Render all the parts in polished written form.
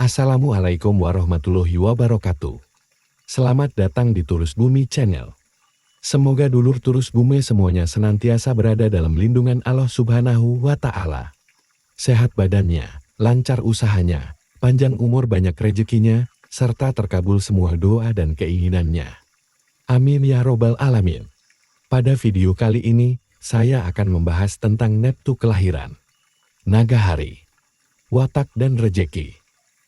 Assalamualaikum warahmatullahi wabarakatuh. Selamat datang di Turus Bumi Channel. Semoga dulur Turus Bumi semuanya senantiasa berada dalam lindungan Allah Subhanahu wa Ta'ala. Sehat badannya, lancar usahanya, panjang umur banyak rezekinya, serta terkabul semua doa dan keinginannya. Amin ya robbal alamin. Pada video kali ini, saya akan membahas tentang Neptu kelahiran, naga hari, watak dan rejeki,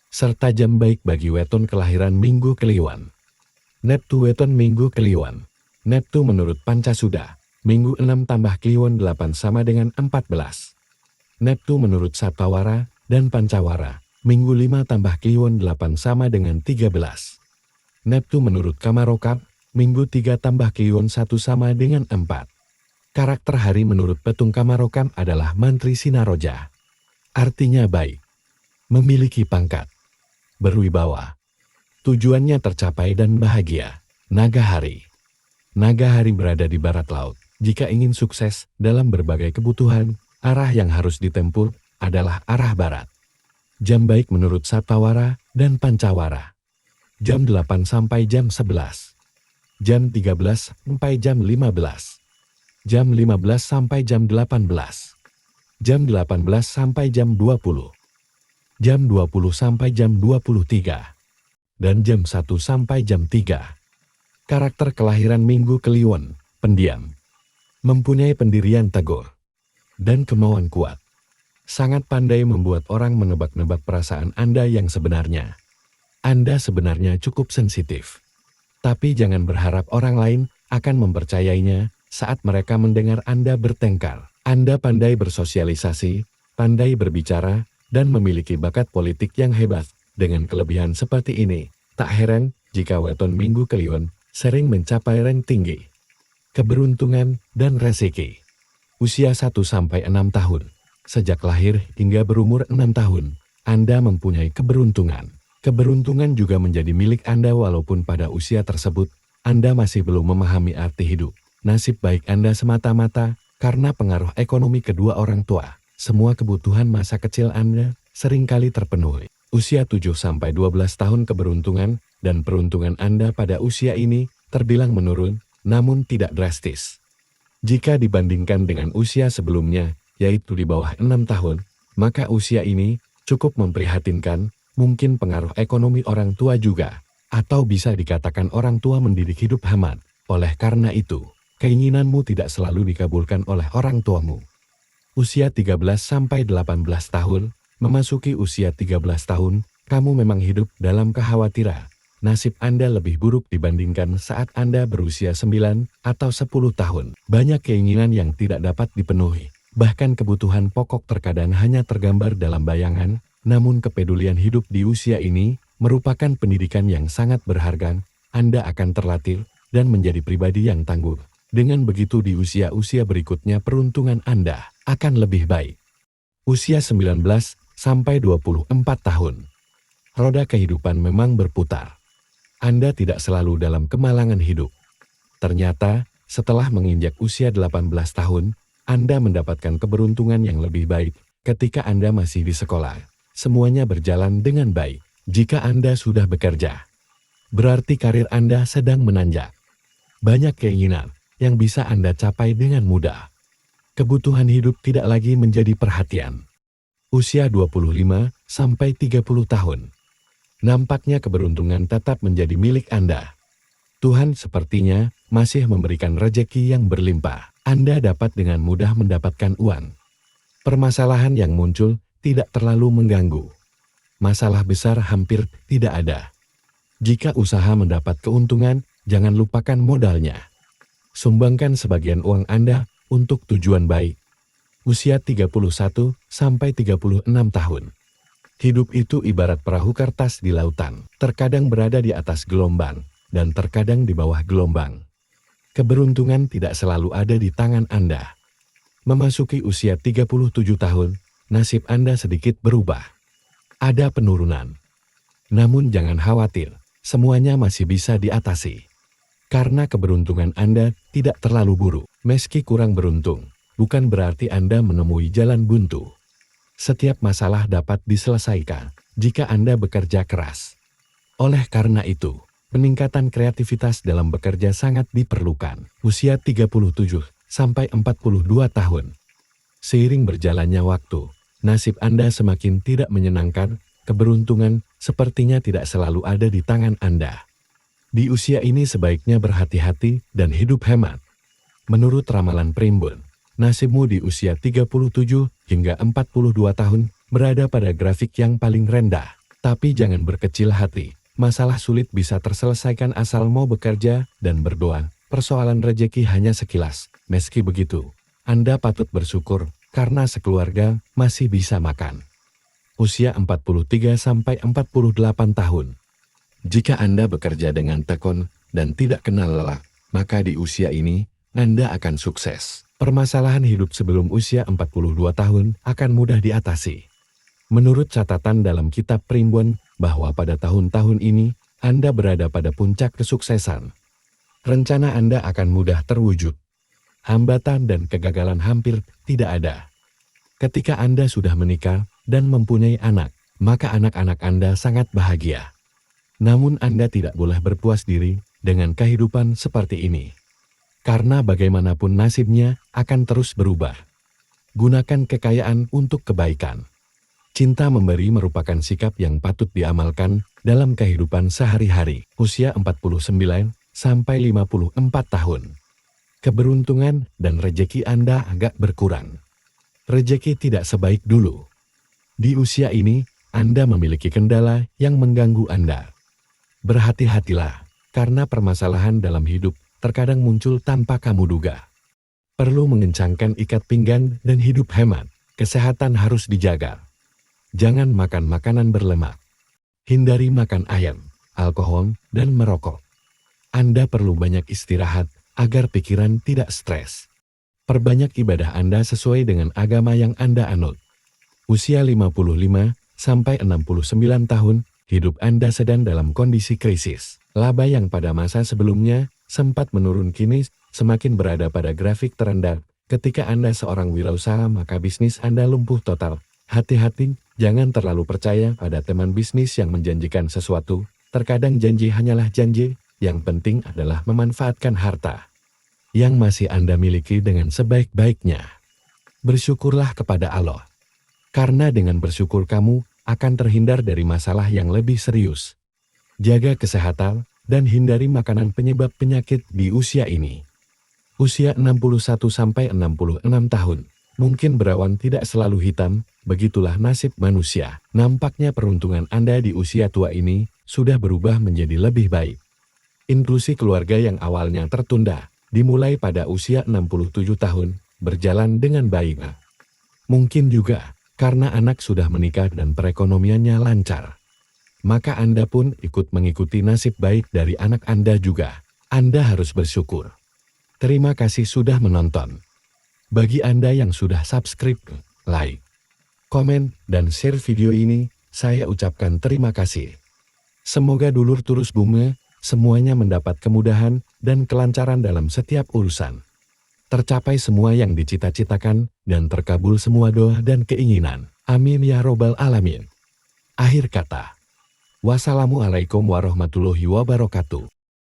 serta jam baik bagi weton kelahiran Minggu Kliwon. Neptu weton Minggu Kliwon. Neptu menurut Pancasuda, Minggu 6 tambah Kliwon 8 sama dengan 14. Neptu menurut Satawara dan Pancawara, Minggu 5 tambah Kliwon 8 sama dengan 13. Neptu menurut Kamarokap, Minggu 3 tambah Kliwon 1 sama dengan 4. Karakter hari menurut Petung Kamarokam adalah Mantri Sinaroja. Artinya baik, memiliki pangkat, berwibawa, tujuannya tercapai dan bahagia. Naga hari. Naga hari berada di barat laut. Jika ingin sukses dalam berbagai kebutuhan, arah yang harus ditempuh adalah arah barat. Jam baik menurut Satawara dan Pancawara, jam 8 sampai jam 11. Jam 13 sampai jam 15. Jam 15 sampai jam 18. Jam 18 sampai jam 20. Jam 20 sampai jam 23, dan jam 1 sampai jam 3. Karakter kelahiran Minggu Kliwon, pendiam, mempunyai pendirian teguh, dan kemauan kuat. Sangat pandai membuat orang menebak-nebak perasaan Anda yang sebenarnya. Anda sebenarnya cukup sensitif. Tapi jangan berharap orang lain akan mempercayainya saat mereka mendengar Anda bertengkar. Anda pandai bersosialisasi, pandai berbicara, dan memiliki bakat politik yang hebat. Dengan kelebihan seperti ini, tak heran jika weton Minggu Kliwon sering mencapai rank tinggi. Keberuntungan dan rezeki. Usia 1-6 tahun. Sejak lahir hingga berumur 6 tahun, Anda mempunyai keberuntungan. Keberuntungan juga menjadi milik Anda walaupun pada usia tersebut, Anda masih belum memahami arti hidup. Nasib baik Anda semata-mata karena pengaruh ekonomi kedua orang tua. Semua kebutuhan masa kecil Anda seringkali terpenuhi. Usia 7-12 tahun keberuntungan dan peruntungan Anda pada usia ini terbilang menurun, namun tidak drastis. Jika dibandingkan dengan usia sebelumnya, yaitu di bawah 6 tahun, maka usia ini cukup memprihatinkan. Mungkin pengaruh ekonomi orang tua juga, atau bisa dikatakan orang tua mendidik hidup hemat. Oleh karena itu, keinginanmu tidak selalu dikabulkan oleh orang tuamu. Usia 13-18 tahun, memasuki usia 13 tahun, kamu memang hidup dalam kekhawatiran. Nasib Anda lebih buruk dibandingkan saat Anda berusia 9 atau 10 tahun. Banyak keinginan yang tidak dapat dipenuhi. Bahkan kebutuhan pokok terkadang hanya tergambar dalam bayangan, namun kepedulian hidup di usia ini merupakan pendidikan yang sangat berharga. Anda akan terlatih dan menjadi pribadi yang tangguh. Dengan begitu di usia-usia berikutnya peruntungan Anda akan lebih baik. Usia 19-24 tahun. Roda kehidupan memang berputar. Anda tidak selalu dalam kemalangan hidup. Ternyata, setelah menginjak usia 18 tahun, Anda mendapatkan keberuntungan yang lebih baik ketika Anda masih di sekolah. Semuanya berjalan dengan baik. Jika Anda sudah bekerja, berarti karir Anda sedang menanjak. Banyak keinginan yang bisa Anda capai dengan mudah. Kebutuhan hidup tidak lagi menjadi perhatian. Usia 25-30 tahun. Nampaknya keberuntungan tetap menjadi milik Anda. Tuhan sepertinya masih memberikan rejeki yang berlimpah. Anda dapat dengan mudah mendapatkan uang. Permasalahan yang muncul tidak terlalu mengganggu. Masalah besar hampir tidak ada. Jika usaha mendapat keuntungan, jangan lupakan modalnya. Sumbangkan sebagian uang Anda untuk tujuan baik. Usia 31-36 tahun. Hidup itu ibarat perahu kertas di lautan, terkadang berada di atas gelombang, dan terkadang di bawah gelombang. Keberuntungan tidak selalu ada di tangan Anda. Memasuki usia 37 tahun, nasib Anda sedikit berubah. Ada penurunan. Namun jangan khawatir, semuanya masih bisa diatasi. Karena keberuntungan Anda tidak terlalu buruk. Meski kurang beruntung, bukan berarti Anda menemui jalan buntu. Setiap masalah dapat diselesaikan jika Anda bekerja keras. Oleh karena itu, peningkatan kreativitas dalam bekerja sangat diperlukan. Usia 37 sampai 42 tahun. Seiring berjalannya waktu, nasib Anda semakin tidak menyenangkan, keberuntungan sepertinya tidak selalu ada di tangan Anda. Di usia ini sebaiknya berhati-hati dan hidup hemat. Menurut ramalan Primbon, nasibmu di usia 37 hingga 42 tahun berada pada grafik yang paling rendah. Tapi jangan berkecil hati, masalah sulit bisa terselesaikan asal mau bekerja dan berdoa. Persoalan rejeki hanya sekilas. Meski begitu, Anda patut bersyukur karena sekeluarga masih bisa makan. Usia 43 sampai 48 tahun. Jika Anda bekerja dengan tekun dan tidak kenal lelah, maka di usia ini Anda akan sukses. Permasalahan hidup sebelum usia 42 tahun akan mudah diatasi. Menurut catatan dalam kitab Primbon bahwa pada tahun-tahun ini Anda berada pada puncak kesuksesan. Rencana Anda akan mudah terwujud. Hambatan dan kegagalan hampir tidak ada. Ketika Anda sudah menikah dan mempunyai anak, maka anak-anak Anda sangat bahagia. Namun Anda tidak boleh berpuas diri dengan kehidupan seperti ini. Karena bagaimanapun nasibnya akan terus berubah. Gunakan kekayaan untuk kebaikan. Cinta memberi merupakan sikap yang patut diamalkan dalam kehidupan sehari-hari. Usia 49 sampai 54 tahun. Keberuntungan dan rejeki Anda agak berkurang. Rejeki tidak sebaik dulu. Di usia ini, Anda memiliki kendala yang mengganggu Anda. Berhati-hatilah, karena permasalahan dalam hidup terkadang muncul tanpa kamu duga. Perlu mengencangkan ikat pinggang dan hidup hemat. Kesehatan harus dijaga. Jangan makan makanan berlemak. Hindari makan ayam, alkohol, dan merokok. Anda perlu banyak istirahat agar pikiran tidak stres. Perbanyak ibadah Anda sesuai dengan agama yang Anda anut. Usia 55 sampai 69 tahun, hidup Anda sedang dalam kondisi krisis. Laba yang pada masa sebelumnya sempat menurun kini semakin berada pada grafik terendah. Ketika Anda seorang wirausaha, maka bisnis Anda lumpuh total. Hati-hati, jangan terlalu percaya pada teman bisnis yang menjanjikan sesuatu. Terkadang janji hanyalah janji, yang penting adalah memanfaatkan harta yang masih Anda miliki dengan sebaik-baiknya. Bersyukurlah kepada Allah. Karena dengan bersyukur kamu akan terhindar dari masalah yang lebih serius. Jaga kesehatan dan hindari makanan penyebab penyakit di usia ini. Usia 61 sampai 66 tahun. Mungkin berawan tidak selalu hitam, begitulah nasib manusia. Nampaknya peruntungan Anda di usia tua ini sudah berubah menjadi lebih baik. Inklusi keluarga yang awalnya tertunda, dimulai pada usia 67 tahun, berjalan dengan baik. Mungkin juga karena anak sudah menikah dan perekonomiannya lancar. Maka Anda pun ikut mengikuti nasib baik dari anak Anda juga. Anda harus bersyukur. Terima kasih sudah menonton. Bagi Anda yang sudah subscribe, like, komen, dan share video ini, saya ucapkan terima kasih. Semoga dulur turus bumi semuanya mendapat kemudahan dan kelancaran dalam setiap urusan. Tercapai semua yang dicita-citakan dan terkabul semua doa dan keinginan. Amin ya robbal alamin. Akhir kata. Wassalamualaikum warahmatullahi wabarakatuh.